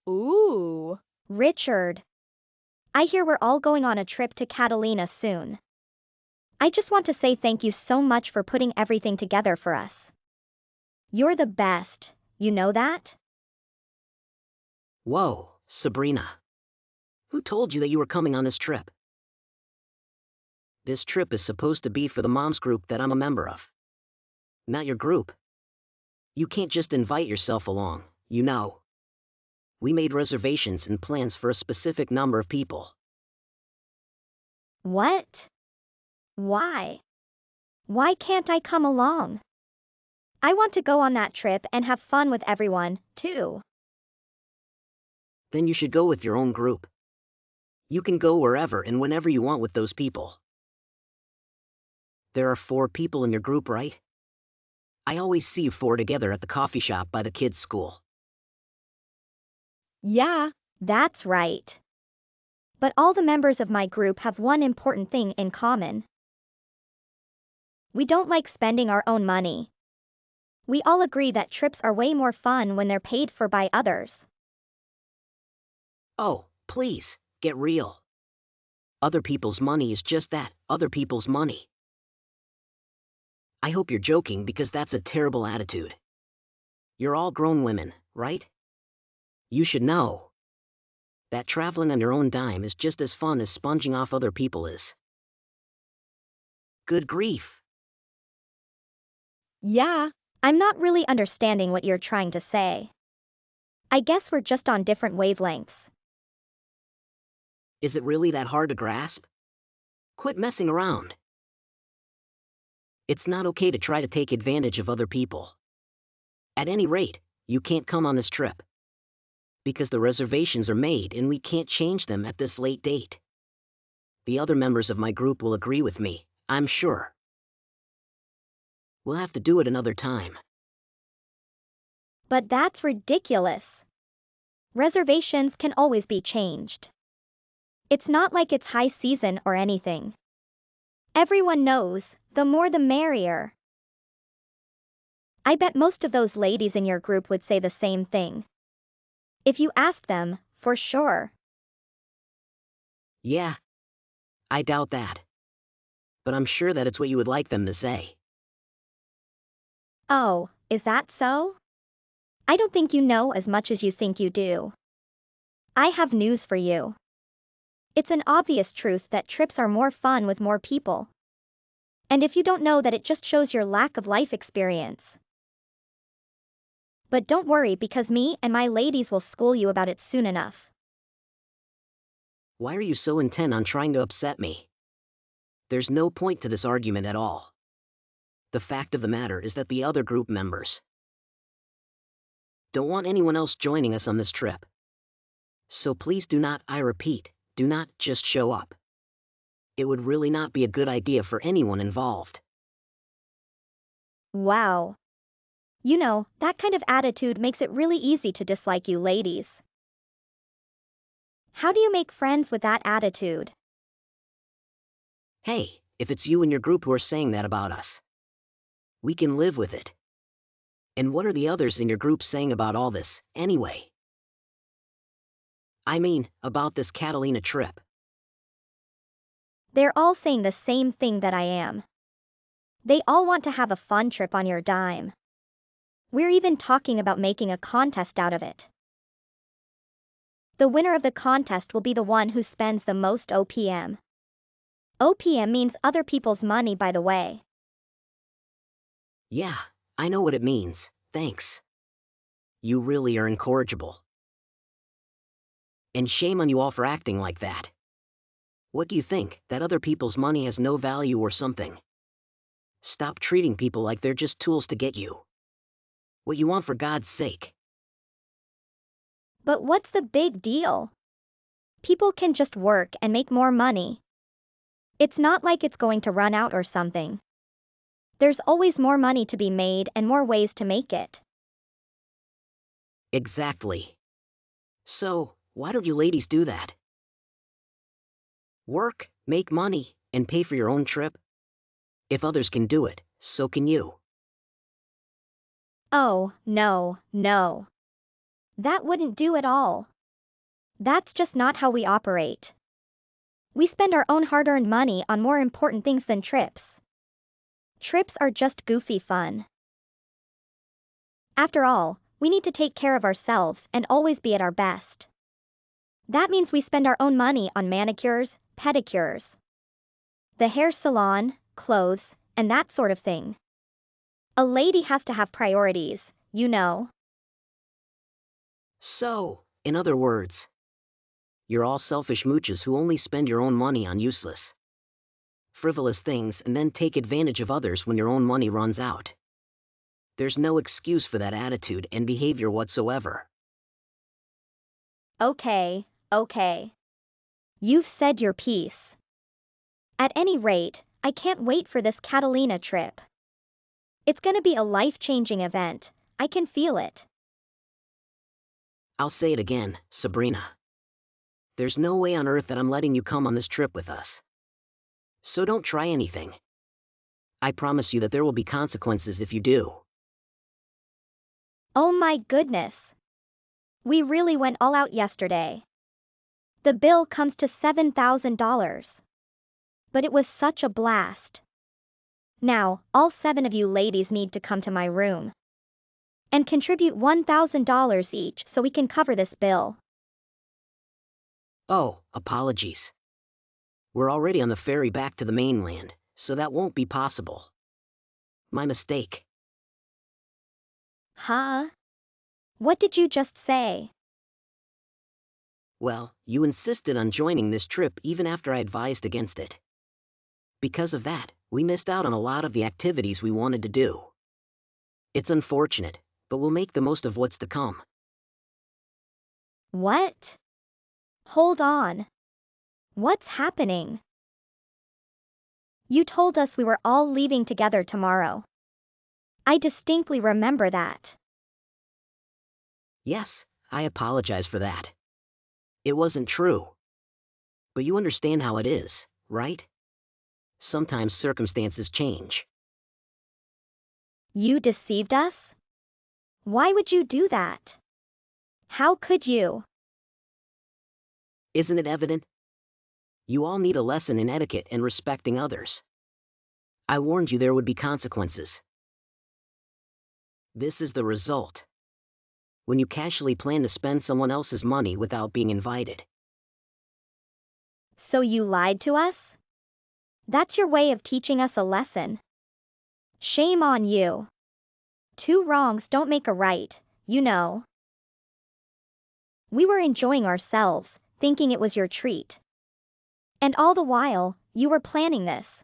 Ooh. Richard, I hear we're all going on a trip to Catalina soon. I just want to say thank you so much for putting everything together for us. You're the best, you know that? Whoa, Sabrina. Who told you that you were coming on this trip? This trip is supposed to be for the moms group that I'm a member of. Not your group. You can't just invite yourself along, you know. We made reservations and plans for a specific number of people. What? Why? Why can't I come along? I want to go on that trip and have fun with everyone, too. Then you should go with your own group. You can go wherever and whenever you want with those people. There are 4 people in your group, right? I always see you 4 together at the coffee shop by the kids' school. Yeah. That's right. But all the members of my group have one important thing in common. We don't like spending our own money. We all agree that trips are way more fun when they're paid for by others. Oh, please, get real. Other people's money is just that, other people's money. I hope you're joking because that's a terrible attitude. You're all grown women, right? You should know that traveling on your own dime is just as fun as sponging off other people is. Good grief. Yeah. I'm not really understanding what you're trying to say. I guess we're just on different wavelengths. Is it really that hard to grasp? Quit messing around. It's not okay to try to take advantage of other people. At any rate, you can't come on this trip. Because the reservations are made and we can't change them at this late date. The other members of my group will agree with me, I'm sure. We'll have to do it another time. But that's ridiculous. Reservations can always be changed. It's not like it's high season or anything. Everyone knows, the more the merrier. I bet most of those ladies in your group would say the same thing. If you asked them, for sure. Yeah, I doubt that. But I'm sure that it's what you would like them to say. Oh, is that so? I don't think you know as much as you think you do. I have news for you. It's an obvious truth that trips are more fun with more people. And if you don't know that, it just shows your lack of life experience. But don't worry, because me and my ladies will school you about it soon enough. Why are you so intent on trying to upset me? There's no point to this argument at all. The fact of the matter is that the other group members don't want anyone else joining us on this trip. So please do not, I repeat, do not just show up. It would really not be a good idea for anyone involved. Wow. You know, that kind of attitude makes it really easy to dislike you ladies. How do you make friends with that attitude? Hey, if it's you and your group who are saying that about us, we can live with it. And what are the others in your group saying about all this, anyway? I mean, about this Catalina trip. They're all saying the same thing that I am. They all want to have a fun trip on your dime. We're even talking about making a contest out of it. The winner of the contest will be the one who spends the most OPM. OPM means other people's money, by the way. Yeah, I know what it means, thanks. You really are incorrigible. And shame on you all for acting like that. What do you think, that other people's money has no value or something? Stop treating people like they're just tools to get you what you want, for God's sake. But what's the big deal? People can just work and make more money. It's not like it's going to run out or something. There's always more money to be made and more ways to make it. Exactly. So, why don't you ladies do that? Work, make money, and pay for your own trip? If others can do it, so can you. Oh, no, no. That wouldn't do at all. That's just not how we operate. We spend our own hard-earned money on more important things than trips. Trips are just goofy fun. After all, we need to take care of ourselves and always be at our best. That means we spend our own money on manicures, pedicures, the hair salon, clothes, and that sort of thing. A lady has to have priorities, you know. So, in other words, you're all selfish mooches who only spend your own money on useless, frivolous things and then take advantage of others when your own money runs out. There's no excuse for that attitude and behavior whatsoever. Okay. You've said your piece. At any rate, I can't wait for this Catalina trip. It's gonna be a life-changing event. I can feel it. I'll say it again, Sabrina. There's no way on earth that I'm letting you come on this trip with us. So don't try anything. I promise you that there will be consequences if you do. Oh my goodness. We really went all out yesterday. The bill comes to $7,000. But it was such a blast. Now, all 7 of you ladies need to come to my room and contribute $1,000 each so we can cover this bill. Oh, apologies. We're already on the ferry back to the mainland, so that won't be possible. My mistake. Huh? What did you just say? Well, you insisted on joining this trip even after I advised against it. Because of that, we missed out on a lot of the activities we wanted to do. It's unfortunate, but we'll make the most of what's to come. What? Hold on. What's happening? You told us we were all leaving together tomorrow. I distinctly remember that. Yes, I apologize for that. It wasn't true. But you understand how it is, right? Sometimes circumstances change. You deceived us? Why would you do that? How could you? Isn't it evident? You all need a lesson in etiquette and respecting others. I warned you there would be consequences. This is the result. When you casually plan to spend someone else's money without being invited. So you lied to us? That's your way of teaching us a lesson. Shame on you. 2 wrongs don't make a right, you know. We were enjoying ourselves, thinking it was your treat. And all the while, you were planning this.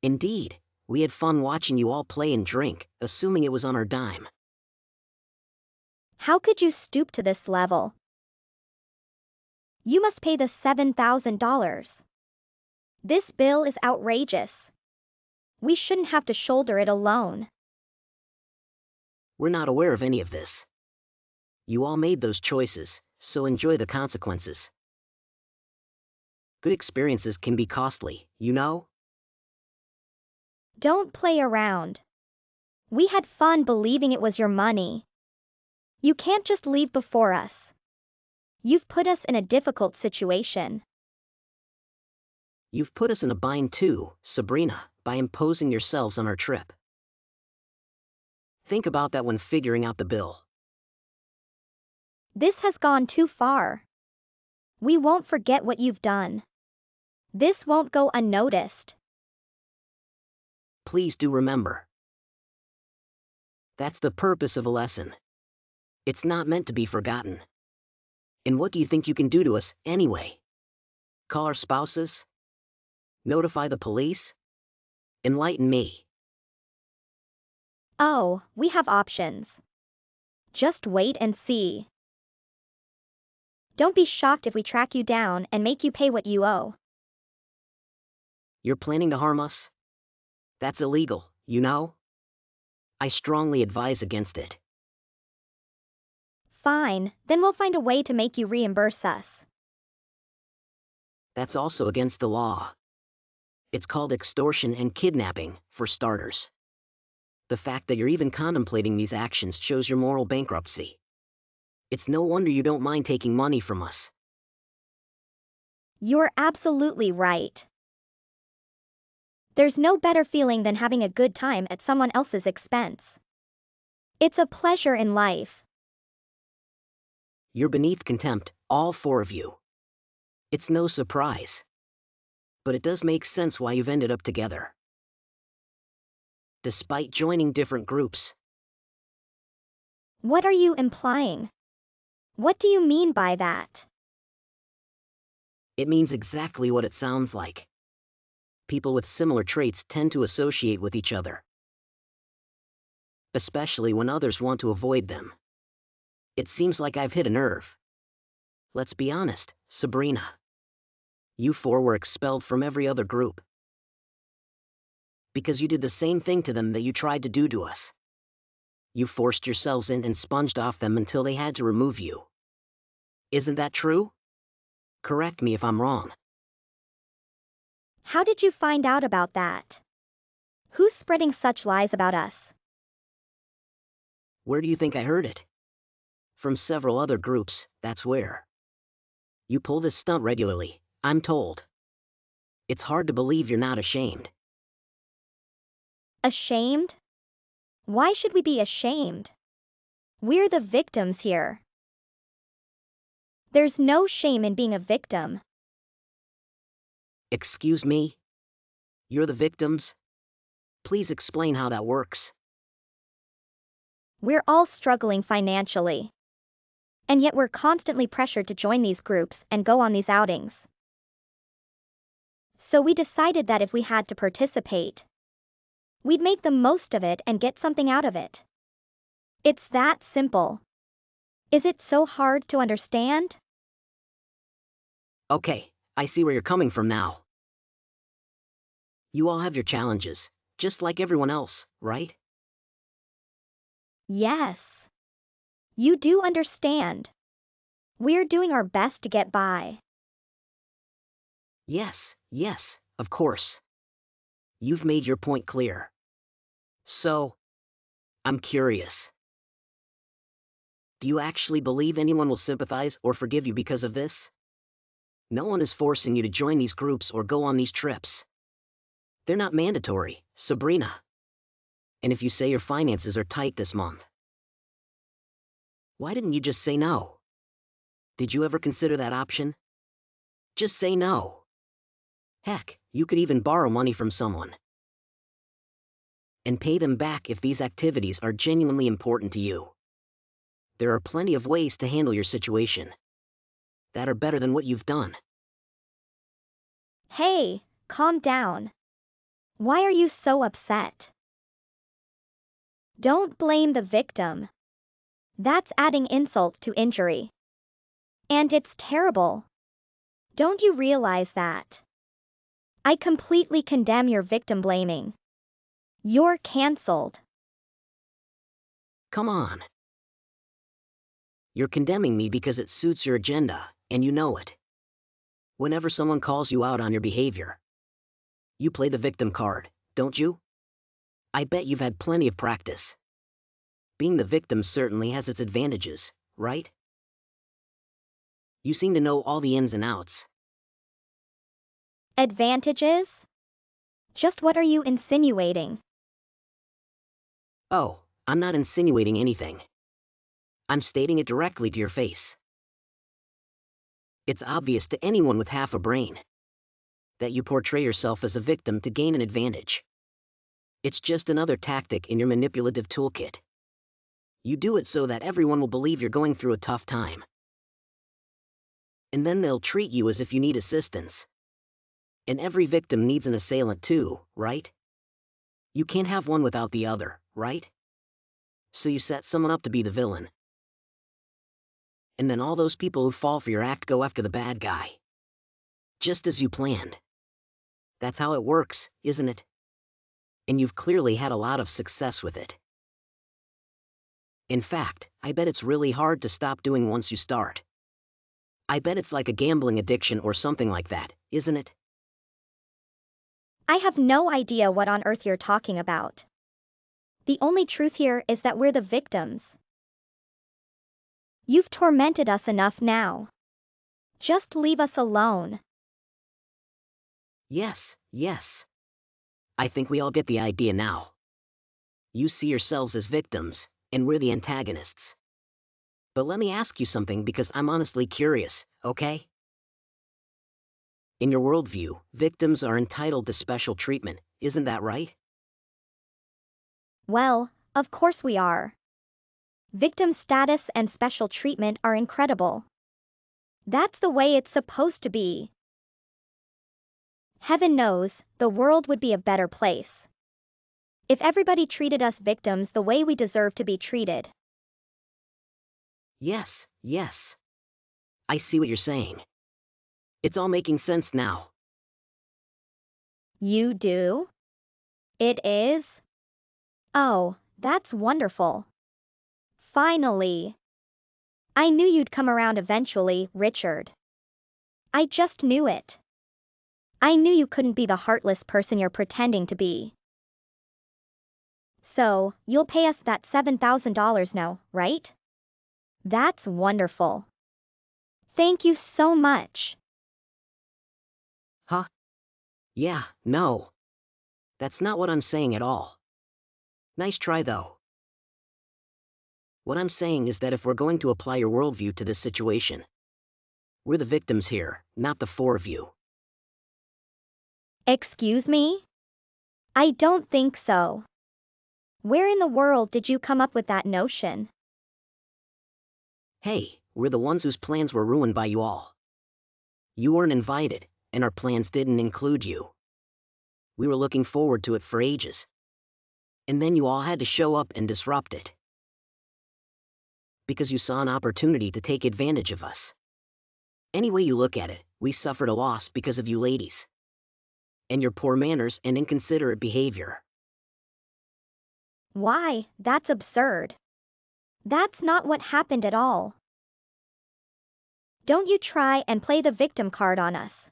Indeed, we had fun watching you all play and drink, assuming it was on our dime. How could you stoop to this level? You must pay the $7,000. This bill is outrageous. We shouldn't have to shoulder it alone. We're not aware of any of this. You all made those choices, so enjoy the consequences. Good experiences can be costly, you know? Don't play around. We had fun believing it was your money. You can't just leave before us. You've put us in a difficult situation. You've put us in a bind too, Sabrina, by imposing yourselves on our trip. Think about that when figuring out the bill. This has gone too far. We won't forget what you've done. This won't go unnoticed. Please do remember. That's the purpose of a lesson. It's not meant to be forgotten. And what do you think you can do to us, anyway? Call our spouses? Notify the police? Enlighten me. Oh, we have options. Just wait and see. Don't be shocked if we track you down and make you pay what you owe. You're planning to harm us? That's illegal, you know? I strongly advise against it. Fine, then we'll find a way to make you reimburse us. That's also against the law. It's called extortion and kidnapping, for starters. The fact that you're even contemplating these actions shows your moral bankruptcy. It's no wonder you don't mind taking money from us. You're absolutely right. There's no better feeling than having a good time at someone else's expense. It's a pleasure in life. You're beneath contempt, all four of you. It's no surprise. But it does make sense why you've ended up together. Despite joining different groups. What are you implying? What do you mean by that? It means exactly what it sounds like. People with similar traits tend to associate with each other. Especially when others want to avoid them. It seems like I've hit a nerve. Let's be honest, Sabrina. You four were expelled from every other group. Because you did the same thing to them that you tried to do to us. You forced yourselves in and sponged off them until they had to remove you. Isn't that true? Correct me if I'm wrong. How did you find out about that? Who's spreading such lies about us? Where do you think I heard it? From several other groups, that's where. You pull this stunt regularly, I'm told. It's hard to believe you're not ashamed. Ashamed? Why should we be ashamed? We're the victims here. There's no shame in being a victim. Excuse me? You're the victims? Please explain how that works. We're all struggling financially. And yet we're constantly pressured to join these groups and go on these outings. So we decided that if we had to participate, we'd make the most of it and get something out of it. It's that simple. Is it so hard to understand? Okay, I see where you're coming from now. You all have your challenges, just like everyone else, right? Yes. You do understand. We're doing our best to get by. Yes, of course. You've made your point clear. So, I'm curious. Do you actually believe anyone will sympathize or forgive you because of this? No one is forcing you to join these groups or go on these trips. They're not mandatory, Sabrina. And if you say your finances are tight this month, why didn't you just say no? Did you ever consider that option? Just say no. Heck, you could even borrow money from someone and pay them back if these activities are genuinely important to you. There are plenty of ways to handle your situation that are better than what you've done. Hey, calm down. Why are you so upset? Don't blame the victim. That's adding insult to injury. And it's terrible. Don't you realize that? I completely condemn your victim blaming. You're cancelled. Come on. You're condemning me because it suits your agenda, and you know it. Whenever someone calls you out on your behavior, you play the victim card, don't you? I bet you've had plenty of practice. Being the victim certainly has its advantages, right? You seem to know all the ins and outs. Advantages? Just what are you insinuating? Oh, I'm not insinuating anything. I'm stating it directly to your face. It's obvious to anyone with half a brain that you portray yourself as a victim to gain an advantage. It's just another tactic in your manipulative toolkit. You do it so that everyone will believe you're going through a tough time. And then they'll treat you as if you need assistance. And every victim needs an assailant too, right? You can't have one without the other, right? So you set someone up to be the villain. And then all those people who fall for your act go after the bad guy. Just as you planned. That's how it works, isn't it? And you've clearly had a lot of success with it. In fact, I bet it's really hard to stop doing once you start. I bet it's like a gambling addiction or something like that, isn't it? I have no idea what on earth you're talking about. The only truth here is that we're the victims. You've tormented us enough now. Just leave us alone. Yes, yes. I think we all get the idea now. You see yourselves as victims, and we're the antagonists. But let me ask you something because I'm honestly curious, okay? In your worldview, victims are entitled to special treatment, isn't that right? Well, of course we are. Victim status and special treatment are incredible. That's the way it's supposed to be. Heaven knows, the world would be a better place if everybody treated us victims the way we deserve to be treated. Yes, yes. I see what you're saying. It's all making sense now. You do? It is? Oh, that's wonderful. Finally. I knew you'd come around eventually, Richard. I just knew it. I knew you couldn't be the heartless person you're pretending to be. So, you'll pay us that $7,000 now, right? That's wonderful. Thank you so much. Huh? Yeah, no. That's not what I'm saying at all. Nice try though. What I'm saying is that if we're going to apply your worldview to this situation, we're the victims here, not the four of you. Excuse me? I don't think so. Where in the world did you come up with that notion? Hey, we're the ones whose plans were ruined by you all. You weren't invited, and our plans didn't include you. We were looking forward to it for ages. And then you all had to show up and disrupt it. Because you saw an opportunity to take advantage of us. Any way you look at it, we suffered a loss because of you ladies. And your poor manners and inconsiderate behavior. Why, that's absurd. That's not what happened at all. Don't you try and play the victim card on us.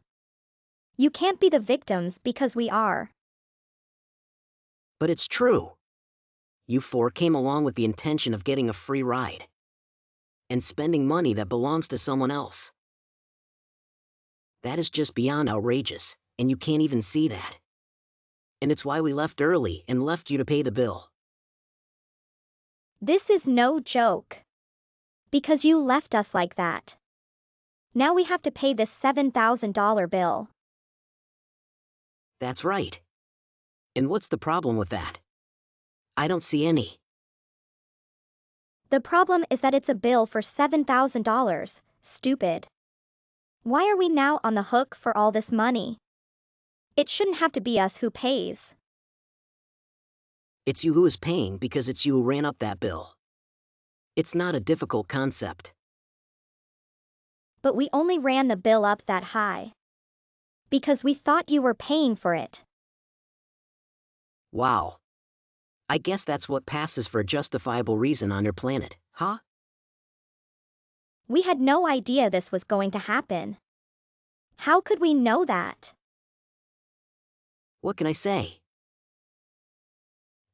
You can't be the victims because we are. But it's true. You four came along with the intention of getting a free ride. And spending money that belongs to someone else. That is just beyond outrageous, and you can't even see that. And it's why we left early and left you to pay the bill. This is no joke. Because you left us like that. Now we have to pay this $7,000 bill. That's right. And what's the problem with that? I don't see any. The problem is that it's a bill for $7,000, stupid. Why are we now on the hook for all this money? It shouldn't have to be us who pays. It's you who is paying because it's you who ran up that bill. It's not a difficult concept. But we only ran the bill up that high. Because we thought you were paying for it. Wow. I guess that's what passes for a justifiable reason on your planet, huh? We had no idea this was going to happen. How could we know that? What can I say?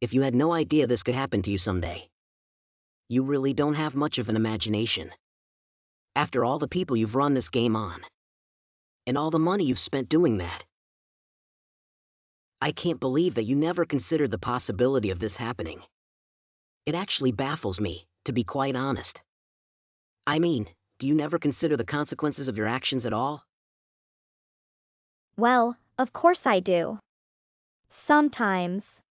If you had no idea this could happen to you someday, you really don't have much of an imagination. After all the people you've run this game on, and all the money you've spent doing that, I can't believe that you never considered the possibility of this happening. It actually baffles me, to be quite honest. I mean, do you never consider the consequences of your actions at all? Well, of course I do. Sometimes.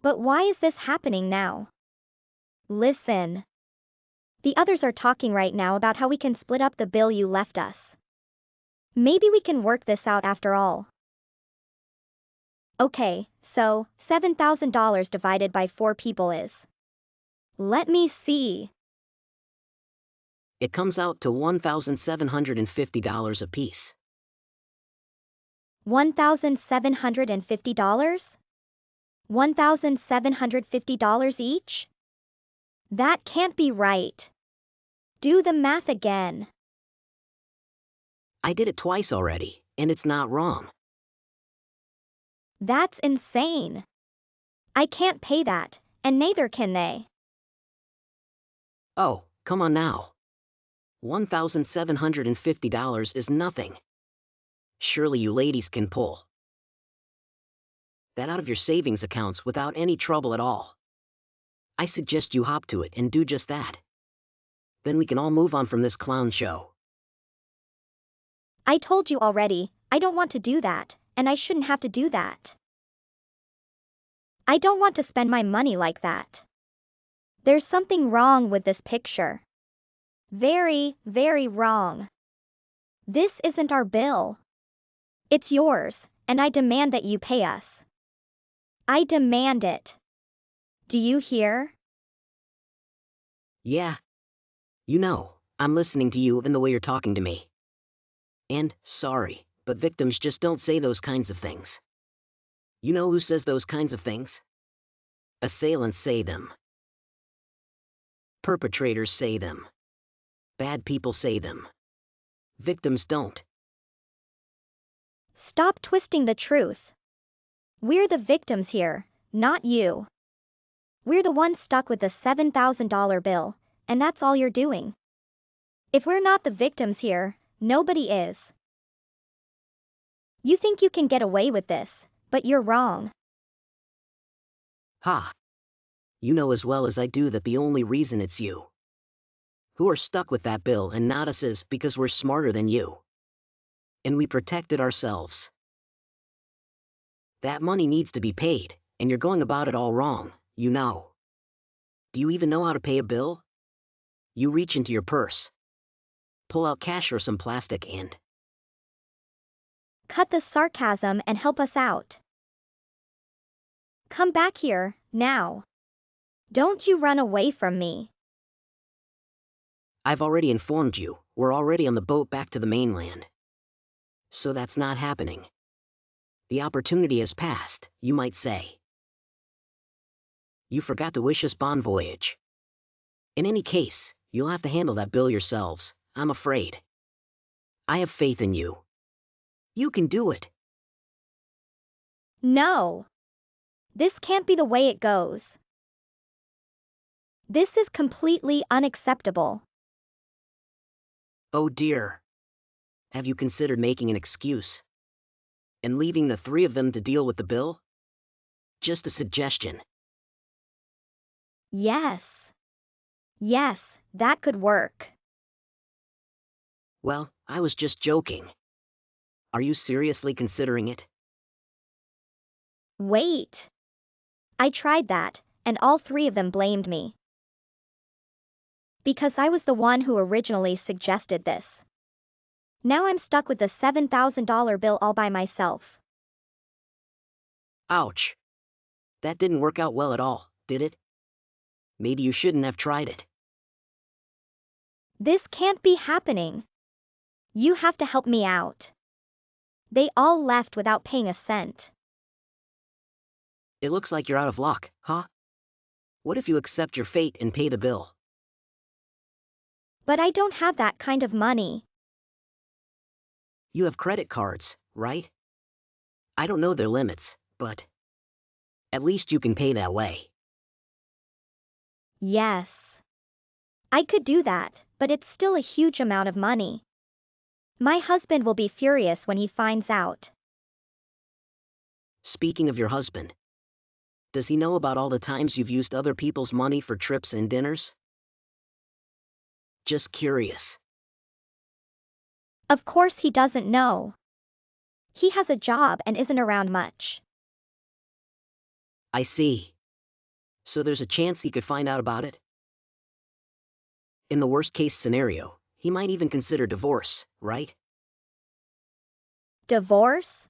But why is this happening now? Listen. The others are talking right now about how we can split up the bill you left us. Maybe we can work this out after all. Okay, so $7,000 divided by 4 people is. Let me see. It comes out to $1,750 apiece. $1,750? $1,750 each? That can't be right. Do the math again. I did it twice already, and it's not wrong. That's insane. I can't pay that, and neither can they. Oh, Come on now. $1,750 is nothing. Surely you ladies can pull that out of your savings accounts without any trouble at all. I suggest you hop to it and do just that. Then we can all move on from this clown show. I told you already, I don't want to do that, and I shouldn't have to do that. I don't want to spend my money like that. There's something wrong with this picture. Very, very wrong. This isn't our bill. It's yours, and I demand that you pay us. I demand it. Do you hear? Yeah. You know, I'm listening to you even the way you're talking to me. And, sorry, but victims just don't say those kinds of things. You know who says those kinds of things? Assailants say them. Perpetrators say them. Bad people say them. Victims don't. Stop twisting the truth. We're the victims here, not you. We're the ones stuck with the $7,000 bill, and that's all you're doing. If we're not the victims here, nobody is. You think you can get away with this, but you're wrong. Ha! You know as well as I do that the only reason it's you who are stuck with that bill and not us is because we're smarter than you. And we protected ourselves. That money needs to be paid, and you're going about it all wrong, you know. Do you even know how to pay a bill? You reach into your purse, pull out cash or some plastic and Cut the sarcasm and help us out. Come back here, now. Don't you run away from me. I've already informed you, we're already on the boat back to the mainland. So that's not happening. The opportunity has passed, you might say. You forgot to wish us bon voyage. In any case, you'll have to handle that bill yourselves, I'm afraid. I have faith in you. You can do it. No. This can't be the way it goes. This is completely unacceptable. Oh dear. Have you considered making an excuse? And leaving the three of them to deal with the bill? Just a suggestion. Yes. Yes, that could work. Well, I was just joking. Are you seriously considering it? Wait. I tried that, and all three of them blamed me. Because I was the one who originally suggested this. Now I'm stuck with the $7,000 bill all by myself. Ouch. That didn't work out well at all, did it? Maybe you shouldn't have tried it. This can't be happening. You have to help me out. They all left without paying a cent. It looks like you're out of luck, huh? What if you accept your fate and pay the bill? But I don't have that kind of money. You have credit cards, right? I don't know their limits, but at least you can pay that way. Yes. I could do that, but it's still a huge amount of money. My husband will be furious when he finds out. Speaking of your husband, does he know about all the times you've used other people's money for trips and dinners? Just curious. Of course he doesn't know. He has a job and isn't around much. I see. So there's a chance he could find out about it? In the worst case scenario, he might even consider divorce, right? Divorce?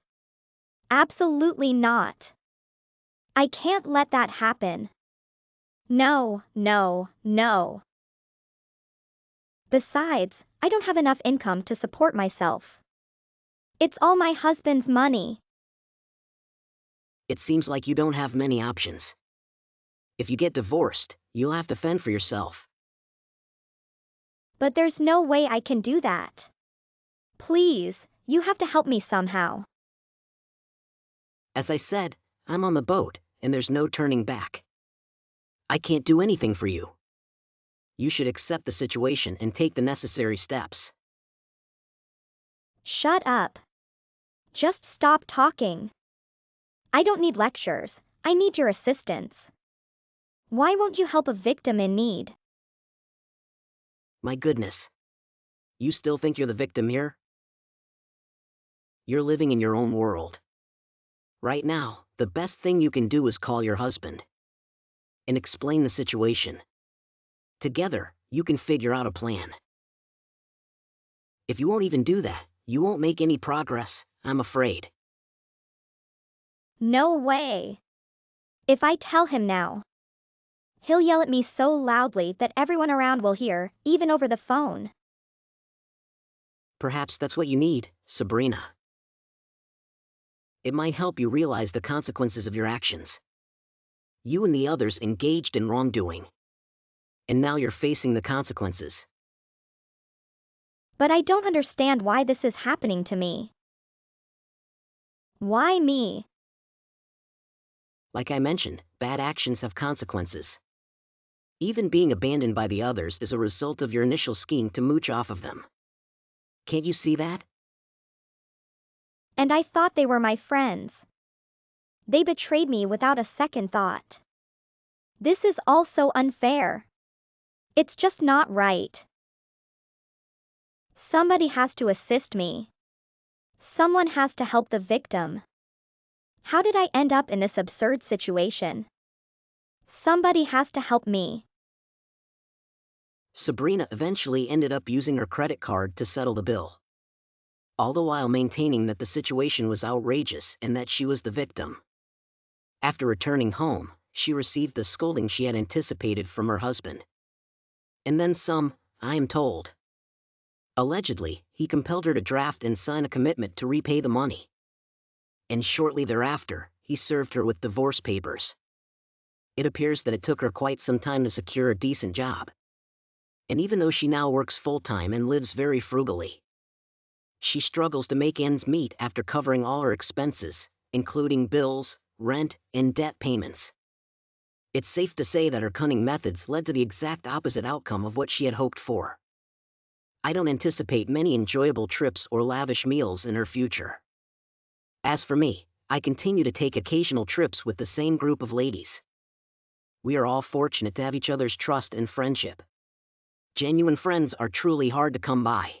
Absolutely not. I can't let that happen. No, no, no. Besides, I don't have enough income to support myself. It's all my husband's money. It seems like you don't have many options. If you get divorced, you'll have to fend for yourself. But there's no way I can do that. Please, you have to help me somehow. As I said, I'm on the boat, and there's no turning back. I can't do anything for you. You should accept the situation and take the necessary steps. Shut up. Just stop talking. I don't need lectures, I need your assistance. Why won't you help a victim in need? My goodness. You still think you're the victim here? You're living in your own world. Right now, the best thing you can do is call your husband and explain the situation. Together, you can figure out a plan. If you won't even do that, you won't make any progress, I'm afraid. No way. If I tell him now, he'll yell at me so loudly that everyone around will hear, even over the phone. Perhaps that's what you need, Sabrina. It might help you realize the consequences of your actions. You and the others engaged in wrongdoing. And now you're facing the consequences. But I don't understand why this is happening to me. Why me? Like I mentioned, bad actions have consequences. Even being abandoned by the others is a result of your initial scheme to mooch off of them. Can't you see that? And I thought they were my friends. They betrayed me without a second thought. This is all so unfair. It's just not right. Somebody has to assist me. Someone has to help the victim. How did I end up in this absurd situation? Somebody has to help me. Sabrina eventually ended up using her credit card to settle the bill, all the while maintaining that the situation was outrageous and that she was the victim. After returning home, she received the scolding she had anticipated from her husband. And then some, I am told. Allegedly, he compelled her to draft and sign a commitment to repay the money. And shortly thereafter, he served her with divorce papers. It appears that it took her quite some time to secure a decent job. And even though she now works full-time and lives very frugally, she struggles to make ends meet after covering all her expenses, including bills, rent, and debt payments. It's safe to say that her cunning methods led to the exact opposite outcome of what she had hoped for. I don't anticipate many enjoyable trips or lavish meals in her future. As for me, I continue to take occasional trips with the same group of ladies. We are all fortunate to have each other's trust and friendship. Genuine friends are truly hard to come by.